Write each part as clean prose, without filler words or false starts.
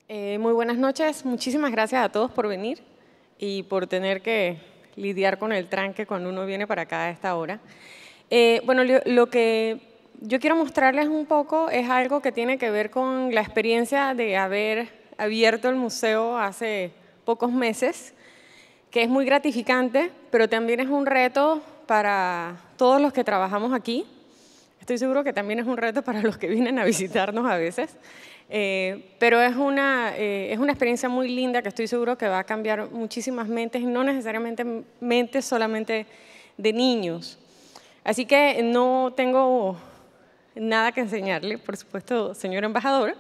Muy buenas noches, muchísimas gracias a todos por venir y por tener que lidiar con el tranque cuando uno viene para acá a esta hora. Bueno, lo que yo quiero mostrarles un poco es algo que tiene que ver con la experiencia de haber abierto el museo hace pocos meses, que es muy gratificante, pero también es un reto para todos los que trabajamos aquí. Estoy seguro que también es un reto para los que vienen a visitarnos a veces. Pero es una experiencia muy linda que estoy seguro que va a cambiar muchísimas mentes, y no necesariamente mentes solamente de niños. Así que no tengo nada que enseñarle, por supuesto, señor embajador,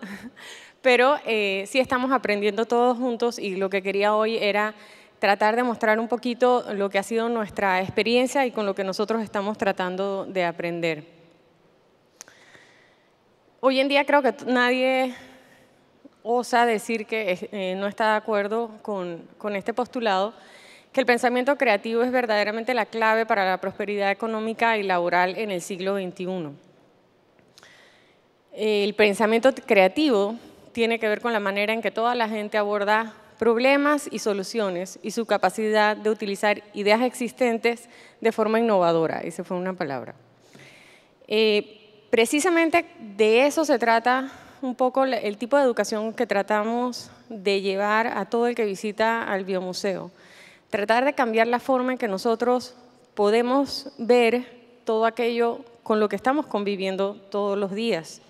pero sí estamos aprendiendo todos juntos y lo que quería hoy era tratar de mostrar un poquito lo que ha sido nuestra experiencia y con lo que nosotros estamos tratando de aprender. Hoy en día creo que nadie osa decir que no está de acuerdo con este postulado, que el pensamiento creativo es verdaderamente la clave para la prosperidad económica y laboral en el siglo XXI. El pensamiento creativo tiene que ver con la manera en que toda la gente aborda problemas y soluciones y su capacidad de utilizar ideas existentes de forma innovadora. Esa fue una palabra. Precisamente de eso se trata un poco el tipo de educación que tratamos de llevar a todo el que visita al Biomuseo. Tratar de cambiar la forma en que nosotros podemos ver todo aquello con lo que estamos conviviendo todos los días.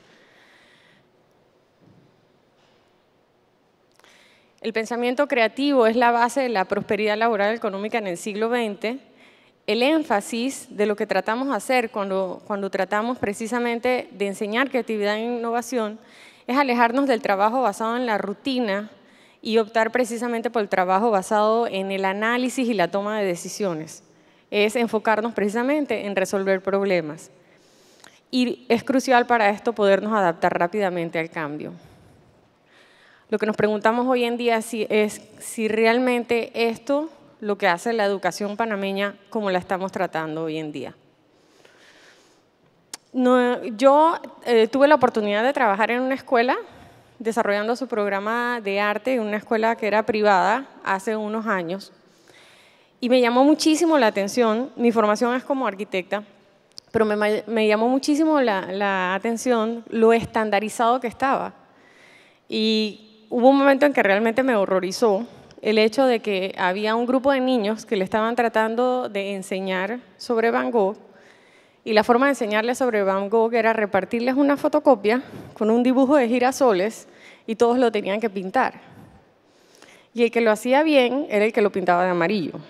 El pensamiento creativo es la base de la prosperidad laboral y económica en el siglo XX. El énfasis de lo que tratamos de hacer cuando tratamos precisamente de enseñar creatividad e innovación es alejarnos del trabajo basado en la rutina y optar precisamente por el trabajo basado en el análisis y la toma de decisiones. Es enfocarnos precisamente en resolver problemas. Y es crucial para esto podernos adaptar rápidamente al cambio. Lo que nos preguntamos hoy en día es si realmente esto lo que hace la educación panameña como la estamos tratando hoy en día. Yo tuve la oportunidad de trabajar en una escuela desarrollando su programa de arte en una escuela que era privada hace unos años y me llamó muchísimo la atención. Mi formación es como arquitecta, pero me llamó muchísimo la atención lo estandarizado que estaba. Y hubo un momento en que realmente me horrorizó el hecho de que había un grupo de niños que le estaban tratando de enseñar sobre Van Gogh y la forma de enseñarles sobre Van Gogh era repartirles una fotocopia con un dibujo de girasoles y todos lo tenían que pintar. Y el que lo hacía bien era el que lo pintaba de amarillo.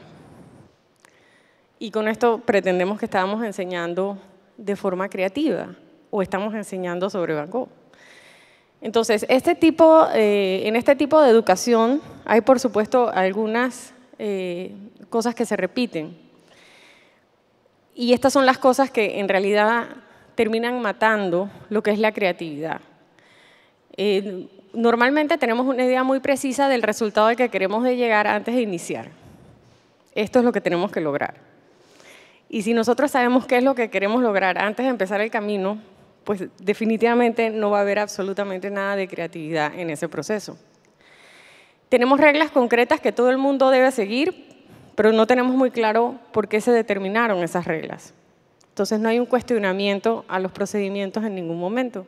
Y con esto pretendemos que estábamos enseñando de forma creativa o estamos enseñando sobre Van Gogh. Entonces, en este tipo de educación hay, por supuesto, algunas cosas que se repiten. Y estas son las cosas que en realidad terminan matando lo que es la creatividad. Normalmente tenemos una idea muy precisa del resultado al que queremos llegar antes de iniciar. Esto es lo que tenemos que lograr. Y si nosotros sabemos qué es lo que queremos lograr antes de empezar el camino, pues definitivamente no va a haber absolutamente nada de creatividad en ese proceso. Tenemos reglas concretas que todo el mundo debe seguir, pero no tenemos muy claro por qué se determinaron esas reglas. Entonces no hay un cuestionamiento a los procedimientos en ningún momento.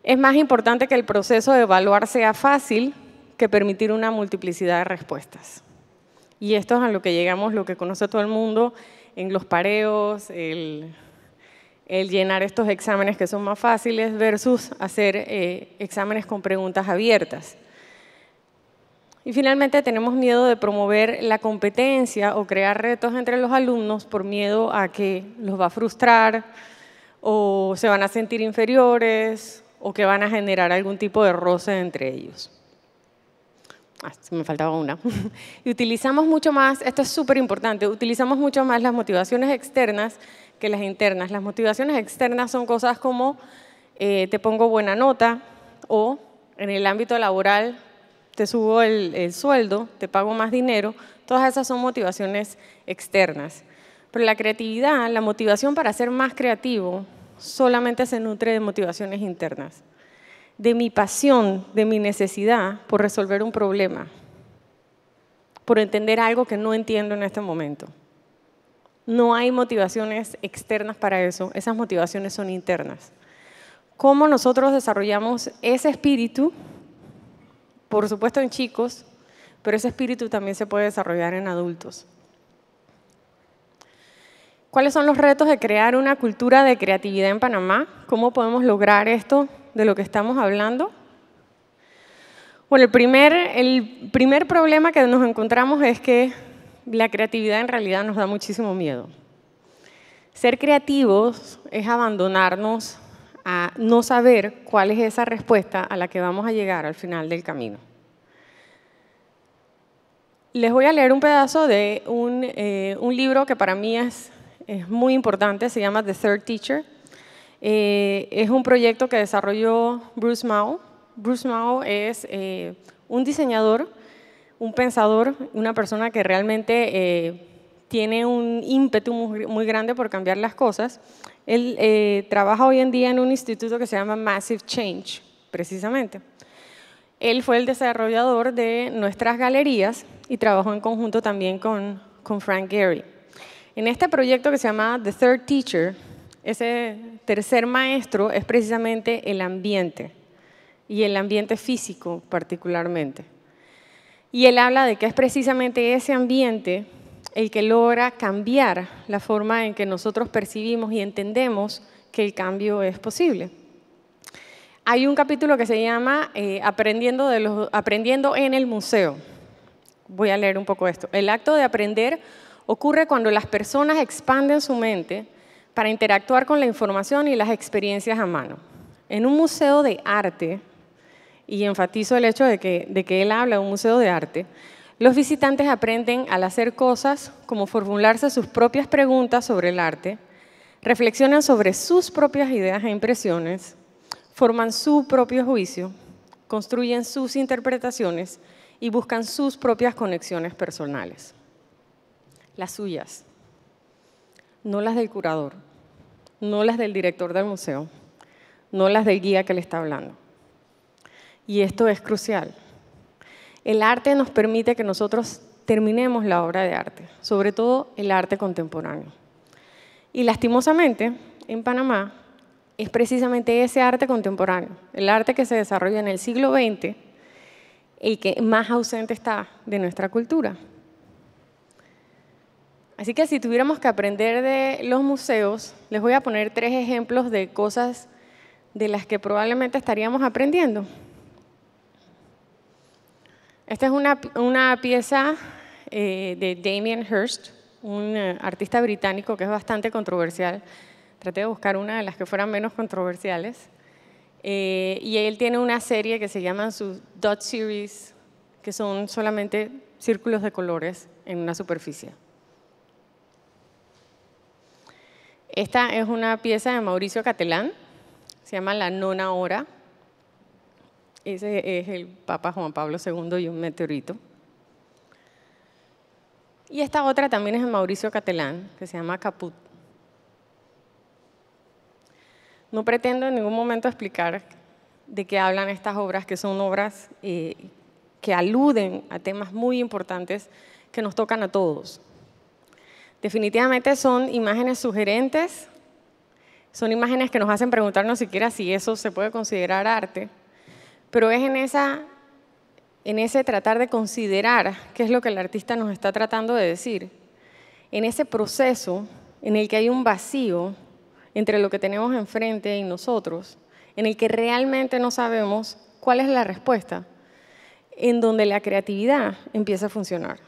Es más importante que el proceso de evaluar sea fácil que permitir una multiplicidad de respuestas. Y esto es a lo que llegamos, lo que conoce todo el mundo en los pareos, el llenar estos exámenes que son más fáciles versus hacer exámenes con preguntas abiertas. Y finalmente tenemos miedo de promover la competencia o crear retos entre los alumnos por miedo a que los va a frustrar o se van a sentir inferiores o que van a generar algún tipo de roce entre ellos. Me faltaba una. Y utilizamos mucho más, esto es súper importante, utilizamos mucho más las motivaciones externas que las internas. Las motivaciones externas son cosas como te pongo buena nota o en el ámbito laboral te subo el sueldo, te pago más dinero. Todas esas son motivaciones externas. Pero la creatividad, la motivación para ser más creativo solamente se nutre de motivaciones internas. de mi pasión, de mi necesidad por resolver un problema, por entender algo que no entiendo en este momento. No hay motivaciones externas para eso, esas motivaciones son internas. ¿Cómo nosotros desarrollamos ese espíritu? Por supuesto en chicos, pero ese espíritu también se puede desarrollar en adultos. ¿Cuáles son los retos de crear una cultura de creatividad en Panamá? ¿Cómo podemos lograr esto de lo que estamos hablando? Bueno, el primer problema que nos encontramos es que la creatividad en realidad nos da muchísimo miedo. Ser creativos es abandonarnos a no saber cuál es esa respuesta a la que vamos a llegar al final del camino. Les voy a leer un pedazo de un libro que para mí es muy importante, se llama The Third Teacher. Es un proyecto que desarrolló Bruce Mau. Bruce Mau es un diseñador, un pensador, una persona que realmente tiene un ímpetu muy grande por cambiar las cosas. Él trabaja hoy en día en un instituto que se llama Massive Change, precisamente. Él fue el desarrollador de nuestras galerías y trabajó en conjunto también con Frank Gehry. En este proyecto que se llama The Third Teacher, ese tercer maestro es precisamente el ambiente, y el ambiente físico particularmente. Y él habla de que es precisamente ese ambiente el que logra cambiar la forma en que nosotros percibimos y entendemos que el cambio es posible. Hay un capítulo que se llama Aprendiendo en el museo. Voy a leer un poco esto. El acto de aprender ocurre cuando las personas expanden su mente para interactuar con la información y las experiencias a mano. En un museo de arte, y enfatizo el hecho de que él habla de un museo de arte, los visitantes aprenden al hacer cosas como formularse sus propias preguntas sobre el arte, reflexionan sobre sus propias ideas e impresiones, forman su propio juicio, construyen sus interpretaciones y buscan sus propias conexiones personales. Las suyas, no las del curador, no las del director del museo, no las del guía que le está hablando. Y esto es crucial. El arte nos permite que nosotros terminemos la obra de arte, sobre todo el arte contemporáneo. Y lastimosamente, en Panamá, es precisamente ese arte contemporáneo, el arte que se desarrolla en el siglo XX, el que más ausente está de nuestra cultura. Así que si tuviéramos que aprender de los museos, les voy a poner 3 ejemplos de cosas de las que probablemente estaríamos aprendiendo. Esta es una pieza de Damien Hirst, un artista británico que es bastante controversial. Traté de buscar una de las que fueran menos controversiales. Y él tiene una serie que se llama su Dot Series, que son solamente círculos de colores en una superficie. Esta es una pieza de Mauricio Catelán, se llama La Nona Hora. Ese es el Papa Juan Pablo II y un meteorito. Y esta otra también es de Mauricio Catelán, que se llama Caput. No pretendo en ningún momento explicar de qué hablan estas obras, que son obras que aluden a temas muy importantes que nos tocan a todos. Definitivamente son imágenes sugerentes, son imágenes que nos hacen preguntarnos siquiera si eso se puede considerar arte, pero es en ese tratar de considerar qué es lo que el artista nos está tratando de decir, en ese proceso en el que hay un vacío entre lo que tenemos enfrente y nosotros, en el que realmente no sabemos cuál es la respuesta, en donde la creatividad empieza a funcionar.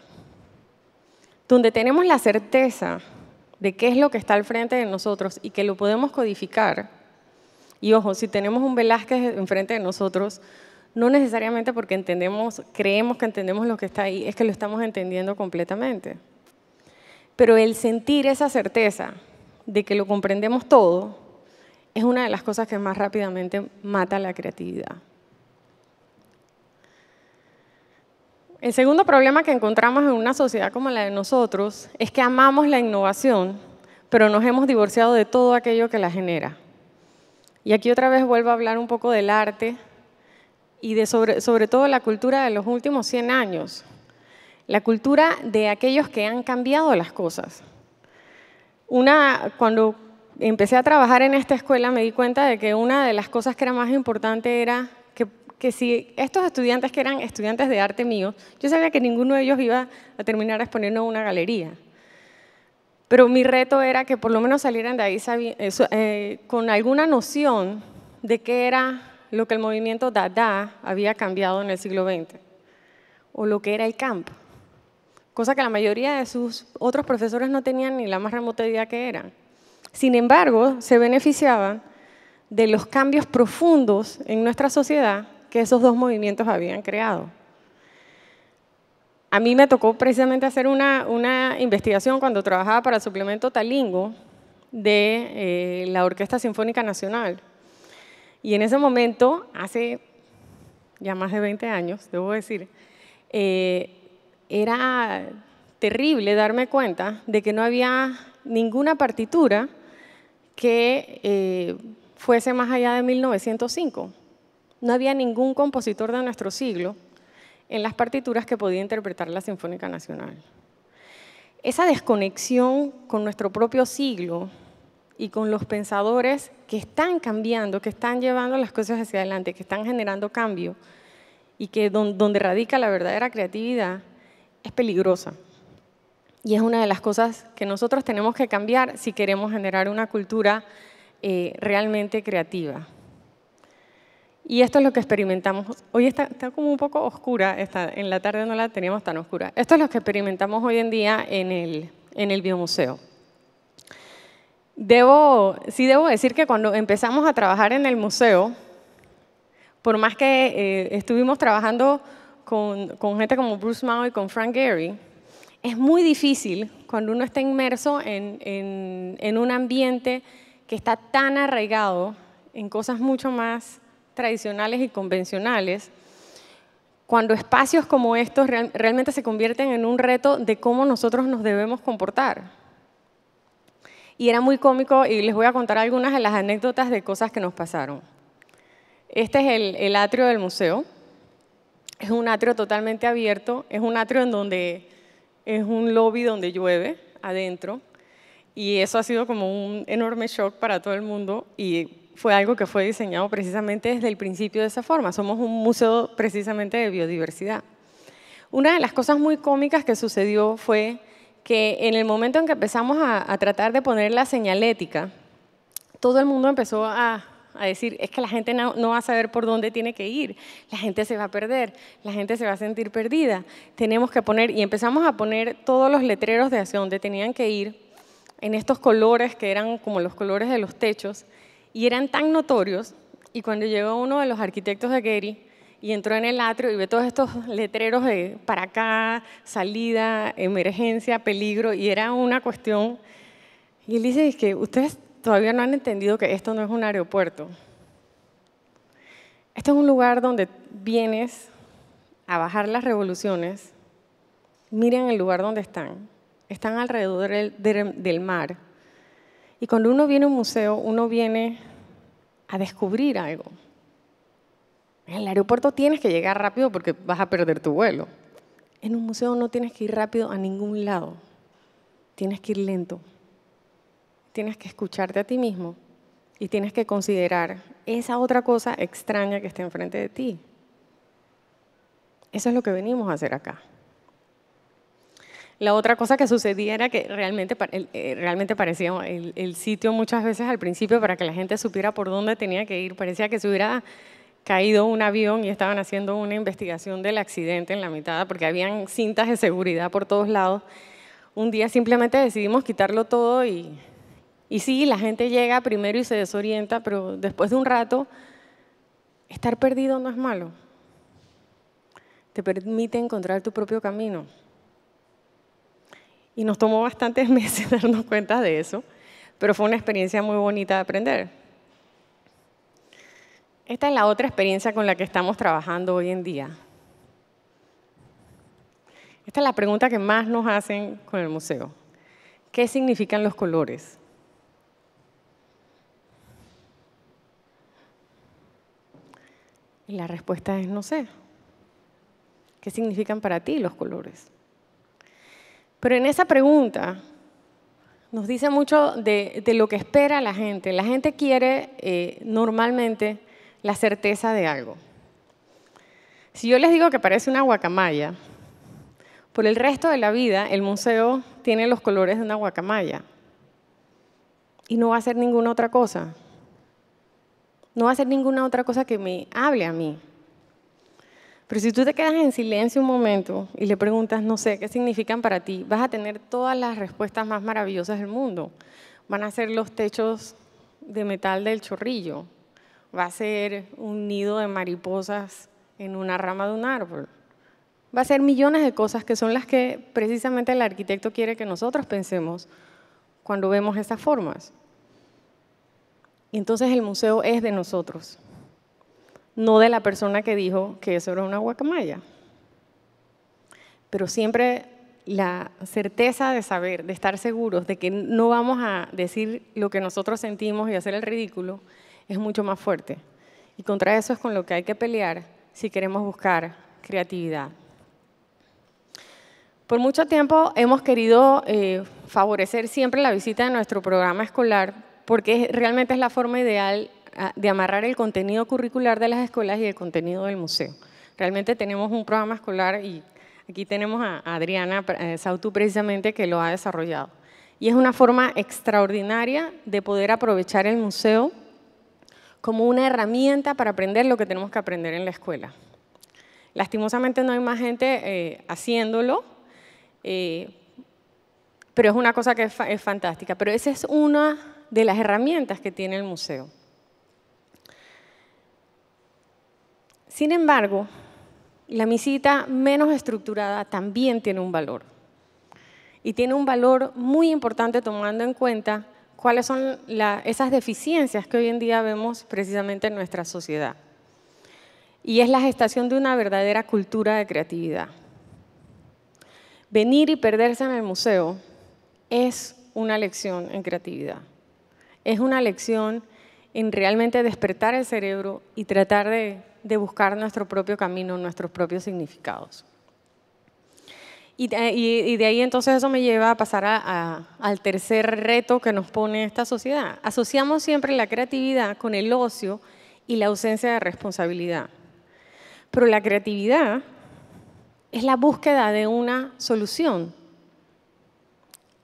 Donde tenemos la certeza de qué es lo que está al frente de nosotros y que lo podemos codificar. Y ojo, si tenemos un Velázquez enfrente de nosotros, no necesariamente porque creemos que entendemos lo que está ahí, es que lo estamos entendiendo completamente. Pero el sentir esa certeza de que lo comprendemos todo es una de las cosas que más rápidamente mata la creatividad. El segundo problema que encontramos en una sociedad como la de nosotros es que amamos la innovación, pero nos hemos divorciado de todo aquello que la genera. Y aquí otra vez vuelvo a hablar un poco del arte y de sobre todo la cultura de los últimos 100 años, la cultura de aquellos que han cambiado las cosas. Cuando empecé a trabajar en esta escuela me di cuenta de que una de las cosas que era más importante era que si estos estudiantes que eran estudiantes de arte mío, yo sabía que ninguno de ellos iba a terminar exponiendo en una galería. Pero mi reto era que por lo menos salieran de ahí con alguna noción de qué era lo que el movimiento Dada había cambiado en el siglo XX, o lo que era el camp, cosa que la mayoría de sus otros profesores no tenían ni la más remota idea que era. Sin embargo, se beneficiaban de los cambios profundos en nuestra sociedad que esos dos movimientos habían creado. A mí me tocó precisamente hacer una investigación cuando trabajaba para el suplemento Talingo de la Orquesta Sinfónica Nacional. Y en ese momento, hace ya más de 20 años, debo decir, era terrible darme cuenta de que no había ninguna partitura que fuese más allá de 1905. No había ningún compositor de nuestro siglo en las partituras que podía interpretar la Sinfónica Nacional. Esa desconexión con nuestro propio siglo y con los pensadores que están cambiando, que están llevando las cosas hacia adelante, que están generando cambio y que donde radica la verdadera creatividad, es peligrosa. Y es una de las cosas que nosotros tenemos que cambiar si queremos generar una cultura realmente creativa. Y esto es lo que experimentamos. Hoy está como un poco oscura, en la tarde no la teníamos tan oscura. Esto es lo que experimentamos hoy en día en el Biomuseo. Sí debo decir que cuando empezamos a trabajar en el museo, por más que estuvimos trabajando con gente como Bruce Mau y con Frank Gehry, es muy difícil cuando uno está inmerso en un ambiente que está tan arraigado en cosas mucho más tradicionales y convencionales, cuando espacios como estos realmente se convierten en un reto de cómo nosotros nos debemos comportar. Y era muy cómico y les voy a contar algunas de las anécdotas de cosas que nos pasaron. Este es el atrio del museo. Es un atrio totalmente abierto, es un atrio en donde es un lobby donde llueve adentro y eso ha sido como un enorme shock para todo el mundo y fue algo que fue diseñado precisamente desde el principio de esa forma. Somos un museo precisamente de biodiversidad. Una de las cosas muy cómicas que sucedió fue que en el momento en que empezamos a tratar de poner la señalética, todo el mundo empezó a decir, es que la gente no va a saber por dónde tiene que ir, la gente se va a perder, la gente se va a sentir perdida. Tenemos que poner, y empezamos a poner todos los letreros de hacia dónde tenían que ir, en estos colores que eran como los colores de los techos, y eran tan notorios, y cuando llegó uno de los arquitectos de Getty y entró en el atrio y ve todos estos letreros de para acá, salida, emergencia, peligro, y era una cuestión, y él dice, es que ustedes todavía no han entendido que esto no es un aeropuerto. Esto es un lugar donde vienes a bajar las revoluciones. Miren el lugar donde están. Están alrededor del mar. Y cuando uno viene a un museo, uno viene a descubrir algo. En el aeropuerto tienes que llegar rápido porque vas a perder tu vuelo. En un museo no tienes que ir rápido a ningún lado. Tienes que ir lento. Tienes que escucharte a ti mismo y tienes que considerar esa otra cosa extraña que está enfrente de ti. Eso es lo que venimos a hacer acá. La otra cosa que sucedía era que realmente parecía el sitio muchas veces al principio para que la gente supiera por dónde tenía que ir. Parecía que se hubiera caído un avión y estaban haciendo una investigación del accidente en la mitad porque habían cintas de seguridad por todos lados. Un día simplemente decidimos quitarlo todo y sí, la gente llega primero y se desorienta, pero después de un rato, estar perdido no es malo. Te permite encontrar tu propio camino. Y nos tomó bastantes meses darnos cuenta de eso, pero fue una experiencia muy bonita de aprender. Esta es la otra experiencia con la que estamos trabajando hoy en día. Esta es la pregunta que más nos hacen con el museo. ¿Qué significan los colores? Y la respuesta es no sé. ¿Qué significan para ti los colores? Pero en esa pregunta nos dice mucho de lo que espera la gente. La gente quiere normalmente la certeza de algo. Si yo les digo que parece una guacamaya, por el resto de la vida el museo tiene los colores de una guacamaya y no va a hacer ninguna otra cosa. No va a hacer ninguna otra cosa que me hable a mí. Pero si tú te quedas en silencio un momento y le preguntas, no sé, ¿qué significan para ti? Vas a tener todas las respuestas más maravillosas del mundo. Van a ser los techos de metal del Chorrillo. Va a ser un nido de mariposas en una rama de un árbol. Va a ser millones de cosas que son las que precisamente el arquitecto quiere que nosotros pensemos cuando vemos esas formas. Y entonces el museo es de nosotros, no de la persona que dijo que eso era una guacamaya. Pero siempre la certeza de saber, de estar seguros de que no vamos a decir lo que nosotros sentimos y hacer el ridículo, es mucho más fuerte. Y contra eso es con lo que hay que pelear si queremos buscar creatividad. Por mucho tiempo hemos querido favorecer siempre la visita de nuestro programa escolar porque realmente es la forma ideal de amarrar el contenido curricular de las escuelas y el contenido del museo. Realmente tenemos un programa escolar y aquí tenemos a Adriana Sautú precisamente que lo ha desarrollado. Y es una forma extraordinaria de poder aprovechar el museo como una herramienta para aprender lo que tenemos que aprender en la escuela. Lastimosamente no hay más gente haciéndolo, pero es una cosa que es fantástica. Pero esa es una de las herramientas que tiene el museo. Sin embargo, la visita menos estructurada también tiene un valor. Y tiene un valor muy importante tomando en cuenta cuáles son esas deficiencias que hoy en día vemos precisamente en nuestra sociedad. Y es la gestación de una verdadera cultura de creatividad. Venir y perderse en el museo es una lección en creatividad. Es una lección en realmente despertar el cerebro y tratar de buscar nuestro propio camino, nuestros propios significados. Y de ahí entonces eso me lleva a pasar al tercer reto que nos pone esta sociedad. Asociamos siempre la creatividad con el ocio y la ausencia de responsabilidad. Pero la creatividad es la búsqueda de una solución.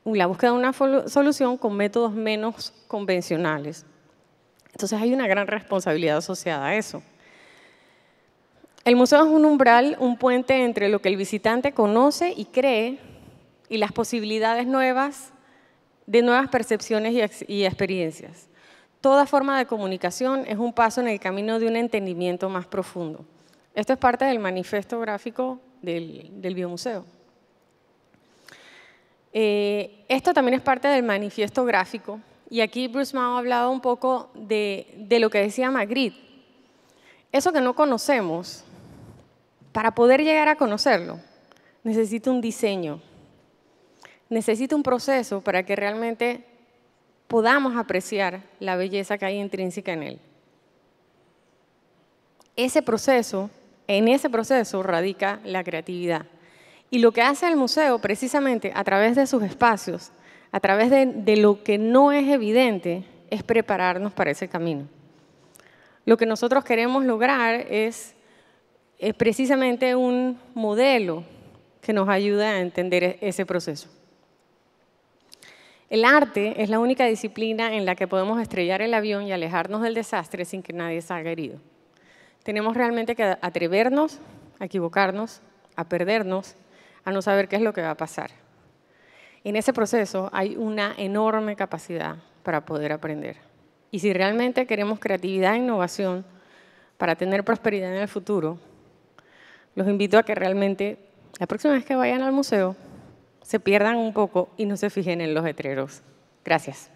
La búsqueda de una solución con métodos menos convencionales. Entonces hay una gran responsabilidad asociada a eso. El museo es un umbral, un puente entre lo que el visitante conoce y cree y las posibilidades nuevas de nuevas percepciones y experiencias. Toda forma de comunicación es un paso en el camino de un entendimiento más profundo. Esto es parte del manifiesto gráfico del Biomuseo. Esto también es parte del manifiesto gráfico y aquí Bruce Mau ha hablado un poco de lo que decía Magritte. Eso que no conocemos, para poder llegar a conocerlo, necesita un diseño, necesita un proceso para que realmente podamos apreciar la belleza que hay intrínseca en él. En ese proceso radica la creatividad. Y lo que hace el museo, precisamente a través de sus espacios, a través de lo que no es evidente, es prepararnos para ese camino. Lo que nosotros queremos lograr es precisamente un modelo que nos ayude a entender ese proceso. El arte es la única disciplina en la que podemos estrellar el avión y alejarnos del desastre sin que nadie salga herido. Tenemos realmente que atrevernos a equivocarnos, a perdernos, a no saber qué es lo que va a pasar. En ese proceso hay una enorme capacidad para poder aprender. Y si realmente queremos creatividad e innovación para tener prosperidad en el futuro, los invito a que realmente la próxima vez que vayan al museo se pierdan un poco y no se fijen en los letreros. Gracias.